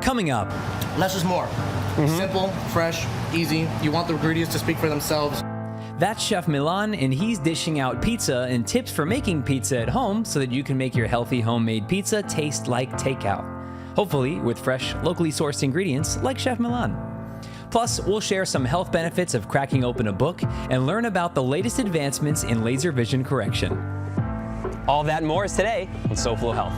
Coming up. Less is more. Simple, fresh, easy. You want the ingredients to speak for themselves. That's Chef Milan, and he's dishing out pizza and tips for making pizza at home so that you can make your healthy homemade pizza taste like takeout. Hopefully with fresh, locally sourced ingredients like Chef Milan. Plus, we'll share some health benefits of cracking open a book and learn about the latest advancements in laser vision correction. All that and more is today on SoFlo Health.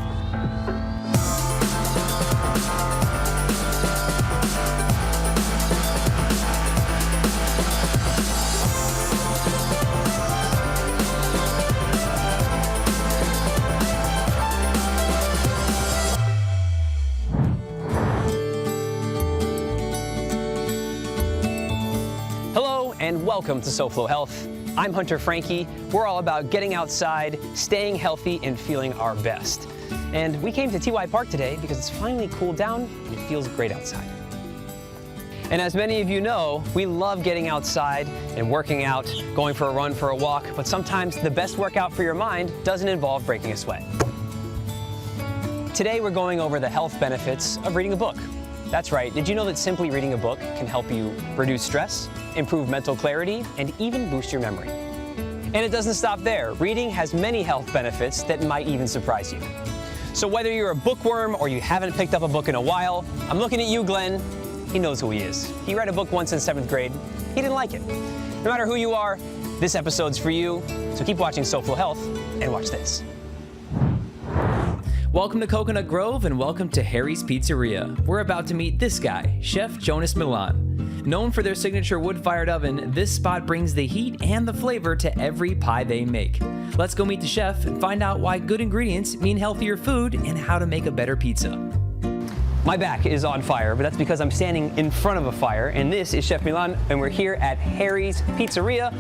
And welcome to SoFlo Health. I'm Hunter Frankie. We're all about getting outside, staying healthy, and feeling our best. And we came to TY Park today because it's finally cooled down and it feels great outside. And as many of you know, we love getting outside and working out, going for a run, for a walk, but sometimes the best workout for your mind doesn't involve breaking a sweat. Today we're going over the health benefits of reading a book. That's right. Did you know that simply reading a book can help you reduce stress, improve mental clarity, and even boost your memory? And it doesn't stop there. Reading has many health benefits that might even surprise you. So whether you're a bookworm or you haven't picked up a book in a while, I'm looking at you, Glenn. He knows who he is. He read a book once in 7th grade. He didn't like it. No matter who you are, this episode's for you. So keep watching SoFlo Health and watch this. Welcome to Coconut Grove and welcome to Harry's Pizzeria. We're about to meet this guy, Chef Jonas Milan. Known for their signature wood-fired oven, this spot brings the heat and the flavor to every pie they make. Let's go meet the chef and find out why good ingredients mean healthier food and how to make a better pizza. My back is on fire, but that's because I'm standing in front of a fire, and this is Chef Milan, and we're here at Harry's Pizzeria.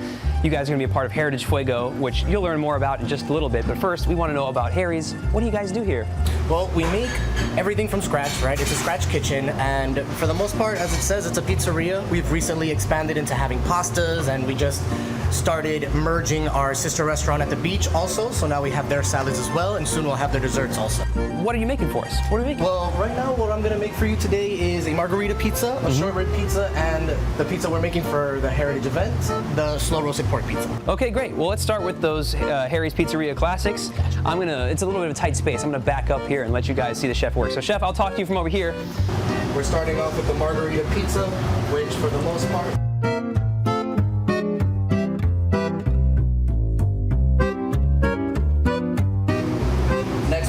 You guys are gonna be a part of Heritage Fuego, which you'll learn more about in just a little bit, but first, we wanna know about Harry's. What do you guys do here? Well, we make everything from scratch, right? It's a scratch kitchen, and for the most part, as it says, it's a pizzeria. We've recently expanded into having pastas, and we just started merging our sister restaurant at the beach also, so now we have their salads as well, and soon we'll have their desserts also. What are you making for us? What are we making? Well, right now, what I'm gonna make for you today is a margarita pizza, a short rib pizza, and the pizza we're making for the Heritage event, the slow roasted pork pizza. Okay, great. Well, let's start with those Harry's Pizzeria classics. It's a little bit of a tight space. I'm gonna back up here and let you guys see the chef work. So chef, I'll talk to you from over here. We're starting off with the margarita pizza, which for the most part,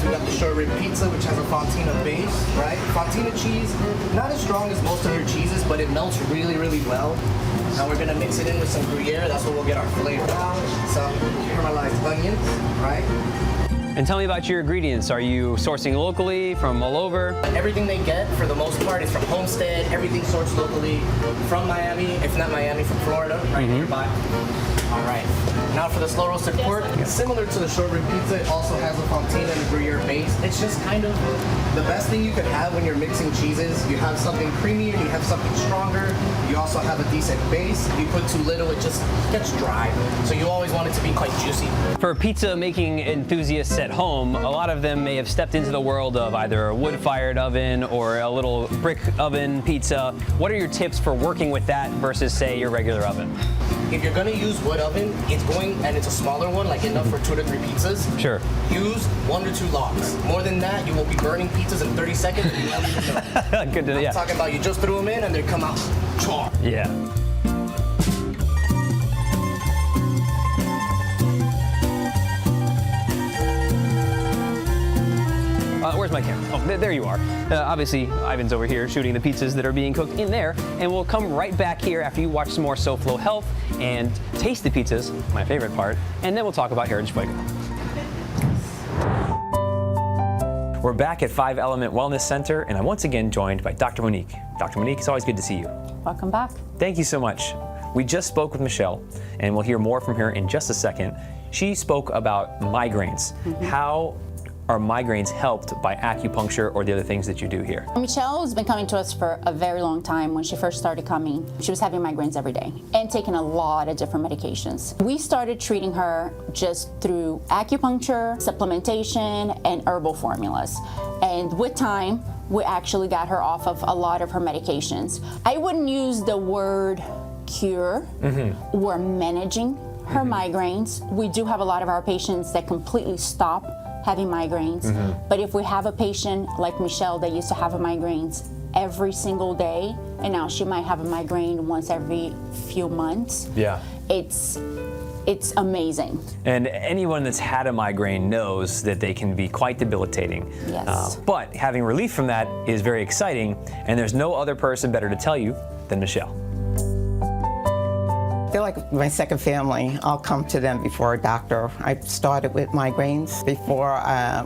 we got the short rib pizza, which has a fontina base, right? Fontina cheese, not as strong as most of your cheeses, but it melts really, really well. Now we're gonna mix it in with some Gruyere. That's where we'll get our flavor out. Some caramelized onions, right? And tell me about your ingredients. Are you sourcing locally from all over? Everything they get, for the most part, is from Homestead. Everything sourced locally from Miami, if not Miami, from Florida, right nearby. All right. Now for the slow roasted pork, similar to the short rib pizza, it also has a fontina and a Gruyere base. It's just kind of the best thing you could have when you're mixing cheeses. You have something creamy and you have something stronger. You also have a decent base. If you put too little, it just gets dry. So you always want it to be quite juicy. For pizza making enthusiasts at home, a lot of them may have stepped into the world of either a wood-fired oven or a little brick oven pizza. What are your tips for working with that versus, say, your regular oven? If you're gonna use wood oven, and it's a smaller one, like enough for 2 to 3 pizzas. Sure. Use 1 to 2 logs. More than that, you will be burning pizzas in 30 seconds and you won't even know. Good to know. I'm talking about you just threw them in and they come out char. Yeah. Where's my camera? Oh, there you are. Obviously, Ivan's over here shooting the pizzas that are being cooked in there, and we'll come right back here after you watch some more SoFlo Health and taste the pizzas, my favorite part, and then we'll talk about Heritage Fuego. We're back at 5 Element Wellness Center, and I'm once again joined by Dr. Monique. Dr. Monique, it's always good to see you. Welcome back. Thank you so much. We just spoke with Michelle, and we'll hear more from her in just a second. She spoke about migraines. How are migraines helped by acupuncture or the other things that you do here? Michelle has been coming to us for a very long time. When she first started coming, she was having migraines every day and taking a lot of different medications. We started treating her just through acupuncture, supplementation, and herbal formulas. And with time, we actually got her off of a lot of her medications. I wouldn't use the word cure. We're managing her migraines. We do have a lot of our patients that completely stop having migraines. But if we have a patient like Michelle that used to have migraines every single day, and now she might have a migraine once every few months. Yeah. It's amazing. And anyone that's had a migraine knows that they can be quite debilitating. Yes. But having relief from that is very exciting, and there's no other person better to tell you than Michelle. They're like my second family. I'll come to them before a doctor. I started with migraines. Before,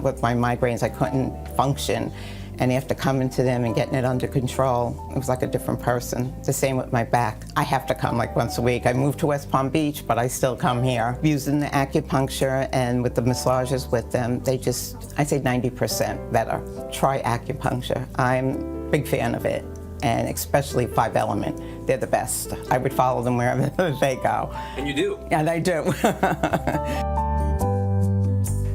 with my migraines, I couldn't function. And after coming to them and getting it under control, it was like a different person. The same with my back. I have to come like once a week. I moved to West Palm Beach, but I still come here. Using the acupuncture and with the massages with them, they just, I say 90% better. Try acupuncture. I'm a big fan of it, and especially 5 Element. They're the best. I would follow them wherever they go. And you do. And I do.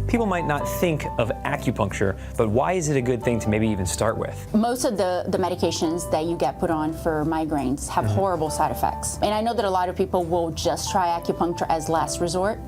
People might not think of acupuncture, but why is it a good thing to maybe even start with? Most of the medications that you get put on for migraines have horrible side effects. And I know that a lot of people will just try acupuncture as last resort.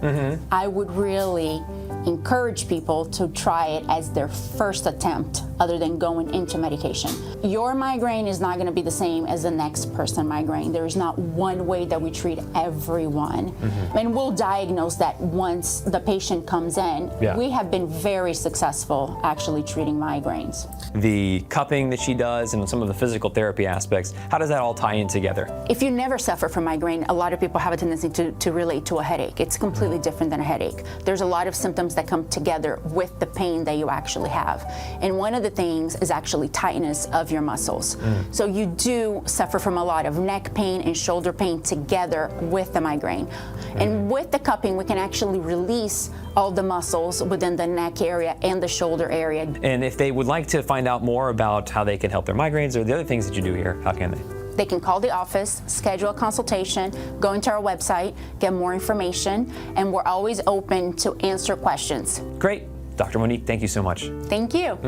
I would really encourage people to try it as their first attempt other than going into medication. Your migraine is not going to be the same as the next person migraine. There is not one way that we treat everyone. And we'll diagnose that once the patient comes in. Yeah. We have been very successful actually treating migraines. The cupping that she does and some of the physical therapy aspects, how does that all tie in together? If you never suffer from migraine, a lot of people have a tendency to relate to a headache. It's completely different than a headache. There's a lot of symptoms that come together with the pain that you actually have. And one of the things is actually tightness of your muscles. So you do suffer from a lot of neck pain and shoulder pain together with the migraine. And with the cupping, we can actually release all the muscles within the neck area and the shoulder area. And if they would like to find out more about how they can help their migraines or the other things that you do here, how can they? They can call the office, schedule a consultation, go into our website, get more information, and we're always open to answer questions. Great. Dr. Monique, thank you so much. Thank you.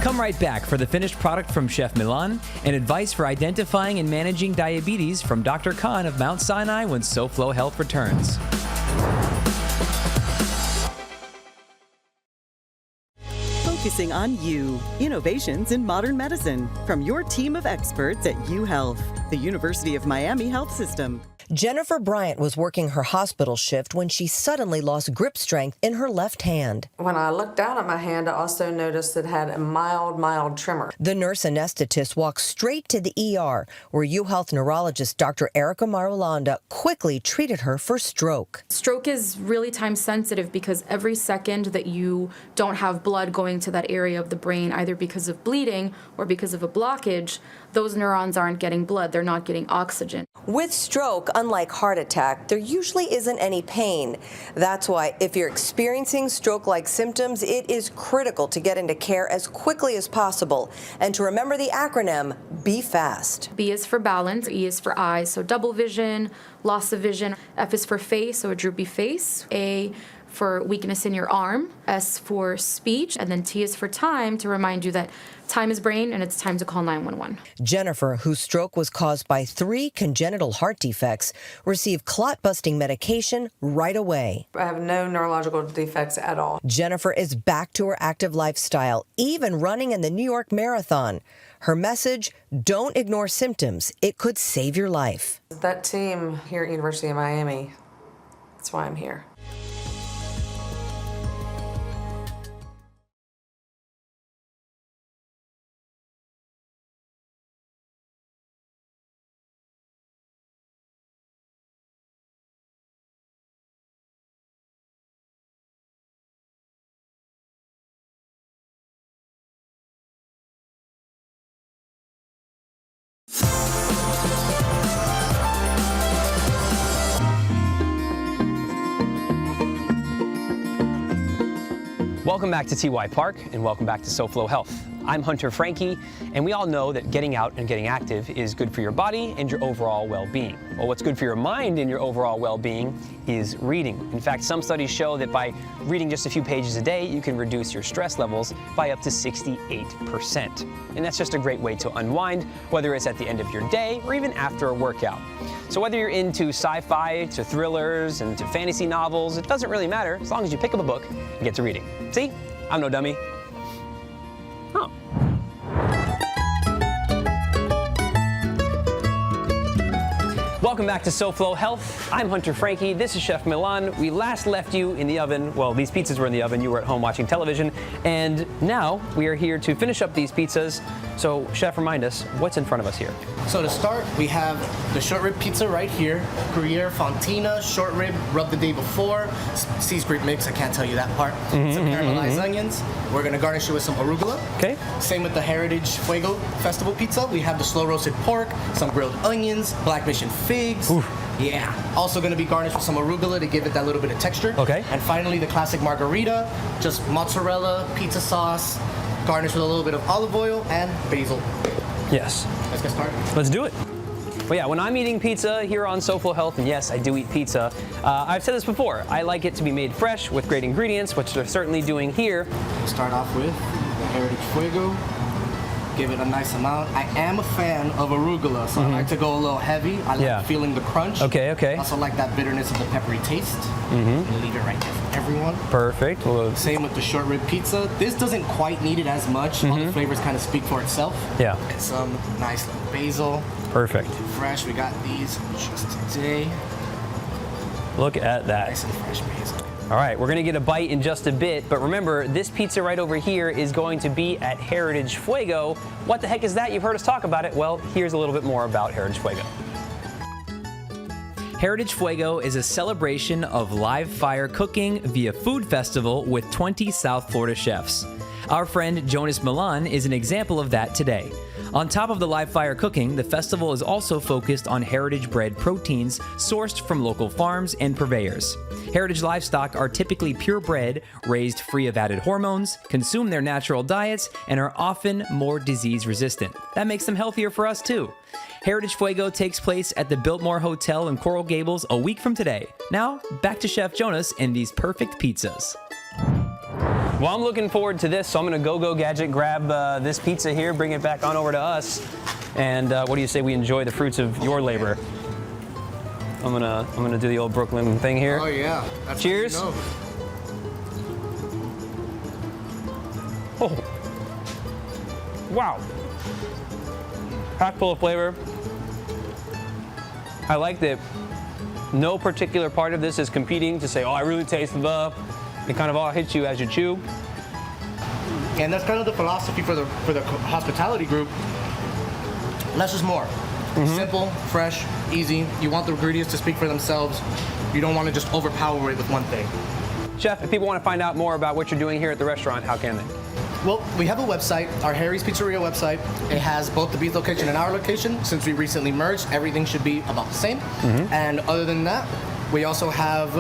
Come right back for the finished product from Chef Milan and advice for identifying and managing diabetes from Dr. Khan of Mount Sinai when SoFlo Health returns. Focusing on you. Innovations in modern medicine from your team of experts at UHealth, the University of Miami Health System. Jennifer Bryant was working her hospital shift when she suddenly lost grip strength in her left hand. When I looked down at my hand, I also noticed it had a mild tremor. The nurse anesthetist walked straight to the ER, where UHealth neurologist Dr. Erica Marulanda quickly treated her for stroke. Stroke is really time sensitive because every second that you don't have blood going to that area of the brain, either because of bleeding or because of a blockage, those neurons aren't getting blood, they're not getting oxygen. With stroke, unlike heart attack, there usually isn't any pain. That's why if you're experiencing stroke-like symptoms, it is critical to get into care as quickly as possible. And to remember the acronym, be fast. B is for balance, E is for eyes, so double vision, loss of vision. F is for face, so a droopy face. A for weakness in your arm, S for speech, and then T is for time, to remind you that time is brain and it's time to call 911. Jennifer, whose stroke was caused by 3 congenital heart defects, received clot-busting medication right away. I have no neurological defects at all. Jennifer is back to her active lifestyle, even running in the New York Marathon. Her message, don't ignore symptoms. It could save your life. That team here at University of Miami, that's why I'm here. Welcome back to TY Park and welcome back to SoFlo Health. I'm Hunter Frankie, and we all know that getting out and getting active is good for your body and your overall well-being. Well, what's good for your mind and your overall well-being is reading. In fact, some studies show that by reading just a few pages a day, you can reduce your stress levels by up to 68%. And that's just a great way to unwind, whether it's at the end of your day or even after a workout. So whether you're into sci-fi, to thrillers, and to fantasy novels, it doesn't really matter as long as you pick up a book and get to reading. See? I'm no dummy. Oh. Welcome back to SoFlo Health. I'm Hunter Frankie. This is Chef Milan. We last left you in the oven. Well, these pizzas were in the oven. You were at home watching television. And now we are here to finish up these pizzas. So, Chef, remind us, what's in front of us here? So to start, we have the short rib pizza right here. Gruyere Fontina, short rib, rubbed the day before. Sea's great mix, I can't tell you that part. Some caramelized onions. We're gonna garnish it with some arugula. Okay. Same with the Heritage Fuego Festival pizza. We have the slow roasted pork, some grilled onions, black mission figs. Oof. Yeah. Also gonna be garnished with some arugula to give it that little bit of texture. Okay. And finally, the classic margarita, just mozzarella, pizza sauce, garnished with a little bit of olive oil and basil. Yes. Let's get started. Let's do it. Well, yeah, when I'm eating pizza here on SoFlo Health, and yes, I do eat pizza, I've said this before, I like it to be made fresh with great ingredients, which they're certainly doing here. Start off with the Heritage Fuego. Give it a nice amount. I am a fan of arugula, so I like to go a little heavy. I like feeling the crunch. Okay, okay. Also like that bitterness of the peppery taste. And leave it right there for everyone. Perfect. Same with the short rib pizza. This doesn't quite need it as much. All the flavors kind of speak for itself. Yeah. And some nice little basil. Perfect. Fresh. We got these just today. Look at that. Nice and fresh basil. All right, we're gonna get a bite in just a bit, but remember, this pizza right over here is going to be at Heritage Fuego. What the heck is that? You've heard us talk about it. Well, here's a little bit more about Heritage Fuego. Heritage Fuego is a celebration of live fire cooking via food festival with 20 South Florida chefs. Our friend Jonas Milan is an example of that today. On top of the live fire cooking, the festival is also focused on heritage bred proteins sourced from local farms and purveyors. Heritage livestock are typically purebred, raised free of added hormones, consume their natural diets, and are often more disease resistant. That makes them healthier for us too. Heritage Fuego takes place at the Biltmore Hotel in Coral Gables a week from today. Now, back to Chef Jonas and these perfect pizzas. Well, I'm looking forward to this, so I'm gonna go gadget, grab this pizza here, bring it back on over to us, and what do you say we enjoy the fruits of your labor? I'm gonna do the old Brooklyn thing here. Oh yeah. That's Cheers. what you know. Oh. Wow. Packed full of flavor. I like that no particular part of this is competing to say, oh, I really taste the. It kind of all hits you as you chew. And that's kind of the philosophy for the hospitality group. Less is more. Simple, fresh, easy. You want the ingredients to speak for themselves. You don't want to just overpower it with one thing. Chef, if people want to find out more about what you're doing here at the restaurant, how can they? Well, we have a website, our Harry's Pizzeria website. It has both the Beef location and our location. Since we recently merged, everything should be about the same. And other than that, we also have,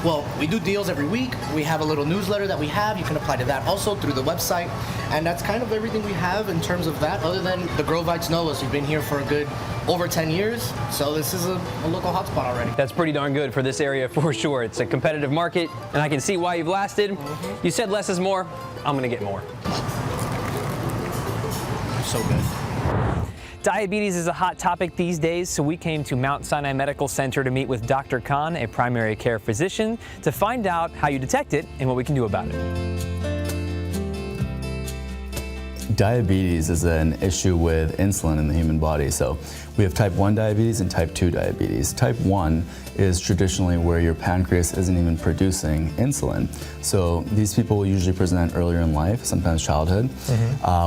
well, we do deals every week. We have a little newsletter that we have. You can apply to that also through the website. And that's kind of everything we have in terms of that. Other than the Grovites know us. We've been here for a good over 10 years. So this is a local hotspot already. That's pretty darn good for this area for sure. It's a competitive market, and I can see why you've lasted. You said less is more. I'm gonna get more. So good. Diabetes is a hot topic these days, so we came to Mount Sinai Medical Center to meet with Dr. Khan, a primary care physician, to find out how you detect it and what we can do about it. Diabetes is an issue with insulin in the human body. So we have type 1 diabetes and type 2 diabetes. Type 1 is traditionally where your pancreas isn't even producing insulin. So these people will usually present earlier in life, sometimes childhood.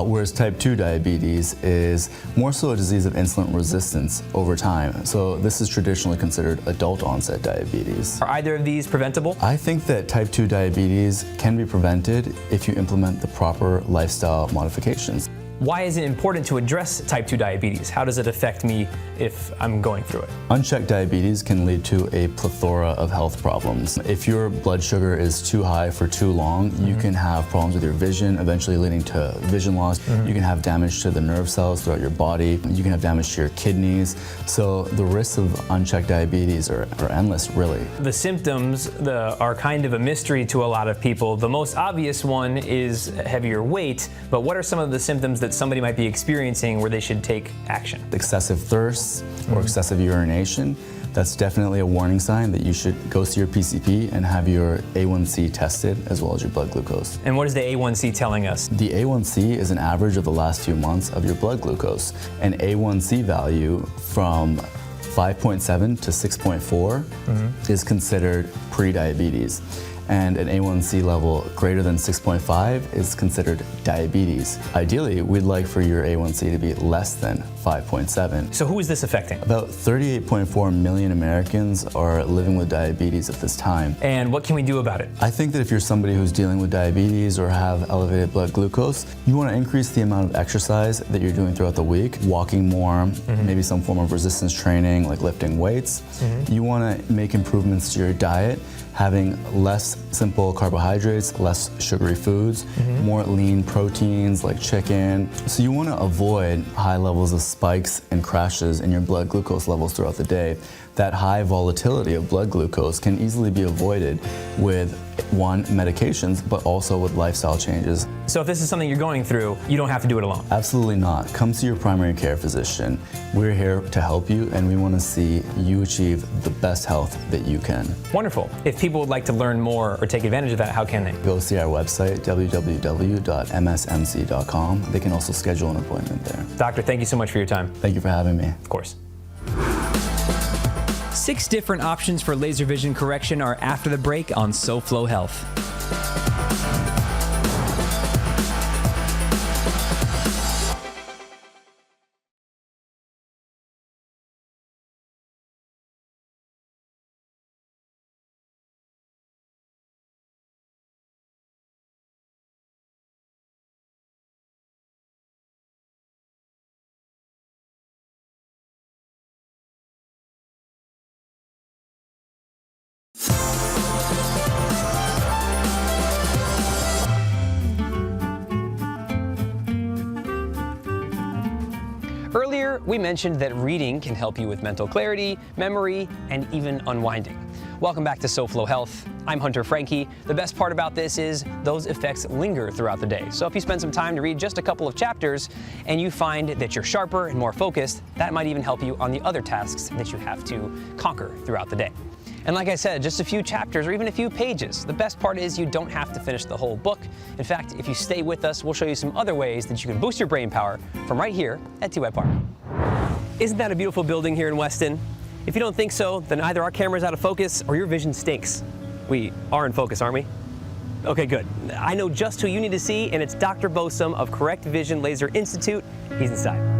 Whereas type 2 diabetes is more so a disease of insulin resistance over time. So this is traditionally considered adult onset diabetes. Are either of these preventable? I think that type 2 diabetes can be prevented if you implement the proper lifestyle modifications. Why is it important to address type 2 diabetes? How does it affect me if I'm going through it? Unchecked diabetes can lead to a plethora of health problems. If your blood sugar is too high for too long, you can have problems with your vision, eventually leading to vision loss. You can have damage to the nerve cells throughout your body. You can have damage to your kidneys. So the risks of unchecked diabetes are endless, really. The symptoms are kind of a mystery to a lot of people. The most obvious one is heavier weight, but what are some of the symptoms that somebody might be experiencing where they should take action? Excessive thirst or excessive urination, that's definitely a warning sign that you should go see your PCP and have your A1C tested as well as your blood glucose. And what is the A1C telling us? The A1C is an average of the last few months of your blood glucose. An A1C value from 5.7 to 6.4 is considered pre-diabetes. And an A1C level greater than 6.5 is considered diabetes. Ideally, we'd like for your A1C to be less than 5.7. So who is this affecting? About 38.4 million Americans are living with diabetes at this time. And what can we do about it? I think that if you're somebody who's dealing with diabetes or have elevated blood glucose, you want to increase the amount of exercise that you're doing throughout the week, walking more, maybe some form of resistance training like lifting weights. You want to make improvements to your diet, having less simple carbohydrates, less sugary foods, more lean proteins like chicken. So you want to avoid high levels of spikes and crashes in your blood glucose levels throughout the day. That high volatility of blood glucose can easily be avoided with, one, medications, but also with lifestyle changes. So if this is something you're going through, you don't have to do it alone? Absolutely not. Come see your primary care physician. We're here to help you, and we want to see you achieve the best health that you can. Wonderful. If people would like to learn more or take advantage of that, how can they? Go see our website, www.msmc.com. They can also schedule an appointment there. Doctor, thank you so much for your time. Thank you for having me. Of course. 6 different options for laser vision correction are after the break on SoFlo Health. Earlier, we mentioned that reading can help you with mental clarity, memory, and even unwinding. Welcome back to SoFlo Health. I'm Hunter Franke. The best part about this is those effects linger throughout the day. So if you spend some time to read just a couple of chapters and you find that you're sharper and more focused, that might even help you on the other tasks that you have to conquer throughout the day. And like I said, just a few chapters or even a few pages. The best part is you don't have to finish the whole book. In fact, if you stay with us, we'll show you some other ways that you can boost your brain power from right here at TY Park. Isn't that a beautiful building here in Weston? If you don't think so, then either our camera's out of focus or your vision stinks. We are in focus, aren't we? Okay, good. I know just who you need to see, and it's Dr. Bosom of Correct Vision Laser Institute. He's inside.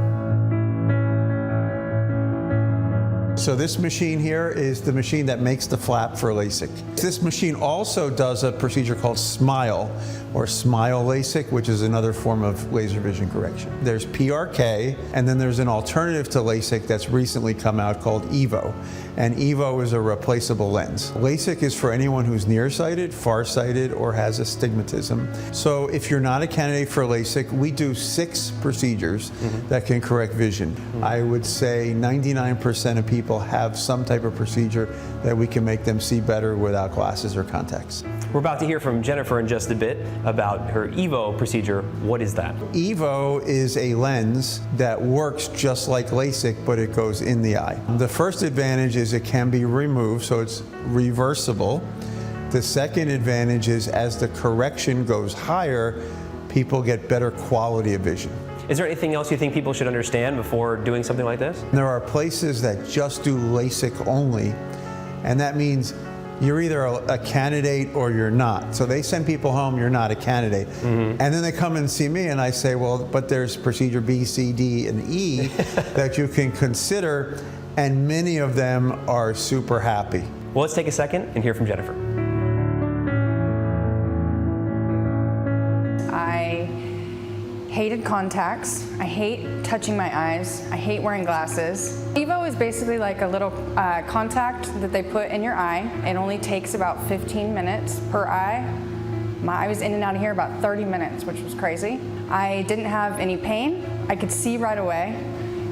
So this machine here is the machine that makes the flap for LASIK. This machine also does a procedure called SMILE, or SMILE LASIK, which is another form of laser vision correction. There's PRK, and then there's an alternative to LASIK that's recently come out called EVO. And EVO is a replaceable lens. LASIK is for anyone who's nearsighted, farsighted, or has astigmatism. So if you're not a candidate for LASIK, we do 6 procedures that can correct vision. I would say 99% of people have some type of procedure that we can make them see better without glasses or contacts. We're about to hear from Jennifer in just a bit about her EVO procedure. What is that? EVO is a lens that works just like LASIK, but it goes in the eye. The first advantage is it can be removed, so it's reversible. The second advantage is as the correction goes higher, people get better quality of vision. Is there anything else you think people should understand before doing something like this? There are places that just do LASIK only, and that means you're either a candidate or you're not. So they send people home, you're not a candidate. And then they come and see me and I say, well, but there's procedure B, C, D, and E that you can consider, and many of them are super happy. Well, let's take a second and hear from Jennifer. I hated contacts. I hate touching my eyes. I hate wearing glasses. Evo is basically like a little contact that they put in your eye. It only takes about 15 minutes per eye. I was in and out of here about 30 minutes, which was crazy. I didn't have any pain. I could see right away.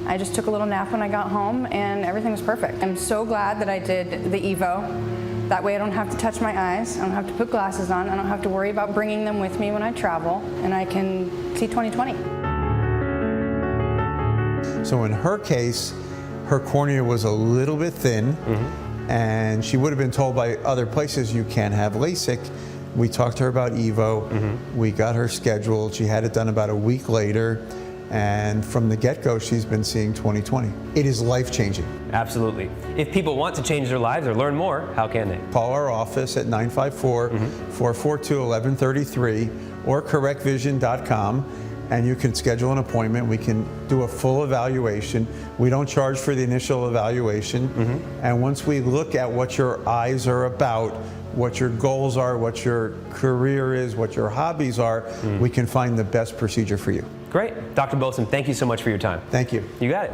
I just took a little nap when I got home and everything was perfect. I'm so glad that I did the Evo. That way I don't have to touch my eyes, I don't have to put glasses on, I don't have to worry about bringing them with me when I travel, and I can see 20/20. So in her case, her cornea was a little bit thin, and she would have been told by other places you can't have LASIK. We talked to her about Evo, we got her scheduled, she had it done about a week later, and from the get-go, she's been seeing 20/20. It is life-changing. Absolutely. If people want to change their lives or learn more, how can they? Call our office at 954-442-1133 or correctvision.com, and you can schedule an appointment. We can do a full evaluation. We don't charge for the initial evaluation. And once we look at what your eyes are about, what your goals are, what your career is, what your hobbies are, we can find the best procedure for you. Great. Dr. Boson, thank you so much for your time. Thank you. You got it.